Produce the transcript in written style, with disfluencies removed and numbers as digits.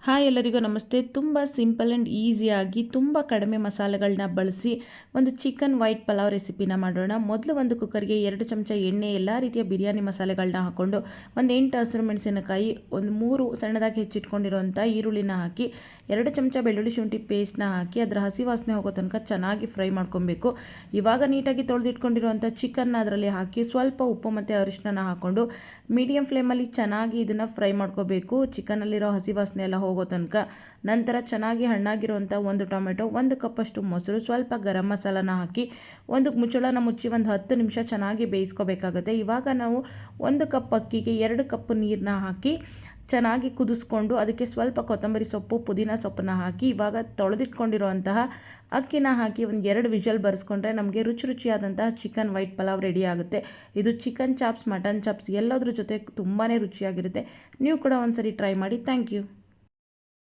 Hi ಎಲ್ಲರಿಗೂ ನಮಸ್ತೆ. ತುಂಬ ಸಿಂಪಲ್ ಆ್ಯಂಡ್ ಈಸಿಯಾಗಿ ತುಂಬ ಕಡಿಮೆ ಮಸಾಲೆಗಳನ್ನ ಬಳಸಿ ಒಂದು ಚಿಕನ್ ವೈಟ್ ಪಲಾವ್ ರೆಸಿಪಿನ ಮಾಡೋಣ. ಮೊದಲು ಒಂದು ಕುಕ್ಕರ್ಗೆ 2 ಚಮಚ ಎಣ್ಣೆ, ಎಲ್ಲ ರೀತಿಯ ಬಿರಿಯಾನಿ ಮಸಾಲೆಗಳನ್ನ ಹಾಕ್ಕೊಂಡು ಒಂದು 8 ಹಸಿರು ಮೆಣಸಿನಕಾಯಿ, ಒಂದು 3 ಸಣ್ಣದಾಗಿ ಹೆಚ್ಚಿಟ್ಕೊಂಡಿರೋಂಥ ಈರುಳ್ಳಿನ ಹಾಕಿ 2 ಚಮಚ ಬೆಳ್ಳುಳ್ಳಿ ಶುಂಠಿ ಪೇಸ್ಟ್ನ ಹಾಕಿ ಅದರ ಹಸಿ ವಾಸನೆ ಹೋಗೋ ತನಕ ಚೆನ್ನಾಗಿ ಫ್ರೈ ಮಾಡ್ಕೊಬೇಕು. ಇವಾಗ ನೀಟಾಗಿ ತೊಳೆದಿಟ್ಕೊಂಡಿರೋಂಥ ಚಿಕನ್ನ ಅದರಲ್ಲಿ ಹಾಕಿ ಸ್ವಲ್ಪ ಉಪ್ಪು ಮತ್ತು ಅರಿಶಿನ ಹಾಕ್ಕೊಂಡು ಮೀಡಿಯಂ ಫ್ಲೇಮಲ್ಲಿ ಚೆನ್ನಾಗಿ ಇದನ್ನು ಫ್ರೈ ಮಾಡ್ಕೋಬೇಕು, ಚಿಕನಲ್ಲಿರೋ ಹಸಿ ವಾಸನೆ ಎಲ್ಲ ಹೋಗೋ ತನಕ. ನಂತರ ಚೆನ್ನಾಗಿ ಹಣ್ಣಾಗಿರುವಂಥ ಒಂದು ಟೊಮೆಟೊ, 1 ಕಪ್ಪಷ್ಟು ಮೊಸರು, ಸ್ವಲ್ಪ ಗರಂ ಮಸಾಲಾನ ಹಾಕಿ ಒಂದು ಮುಚ್ಚಳನ ಮುಚ್ಚಿ ಒಂದು 10 ನಿಮಿಷ ಚೆನ್ನಾಗಿ ಬೇಯಿಸ್ಕೋಬೇಕಾಗುತ್ತೆ. ಇವಾಗ ನಾವು 1 ಕಪ್ ಅಕ್ಕಿಗೆ 2 ಕಪ್ ನೀರನ್ನ ಹಾಕಿ ಚೆನ್ನಾಗಿ ಕುದಿಸ್ಕೊಂಡು ಅದಕ್ಕೆ ಸ್ವಲ್ಪ ಕೊತ್ತಂಬರಿ ಸೊಪ್ಪು, ಪುದೀನ ಸೊಪ್ಪನ್ನ ಹಾಕಿ ಇವಾಗ ತೊಳೆದಿಟ್ಕೊಂಡಿರುವಂತಹ ಅಕ್ಕಿನ ಹಾಕಿ ಒಂದು 2 ವಿಷಲ್ ಬರೆಸ್ಕೊಂಡ್ರೆ ನಮಗೆ ರುಚಿಯಾದಂತಹ ಚಿಕನ್ ವೈಟ್ ಪಲಾವ್ ರೆಡಿ ಆಗುತ್ತೆ. ಇದು ಚಿಕನ್ ಚಾಪ್ಸ್, ಮಟನ್ ಚಾಪ್ಸ್ ಎಲ್ಲದ್ರ ಜೊತೆ ತುಂಬಾ ರುಚಿಯಾಗಿರುತ್ತೆ. ನೀವು ಕೂಡ ಒಂದ್ಸರಿ ಟ್ರೈ ಮಾಡಿ. Thank you.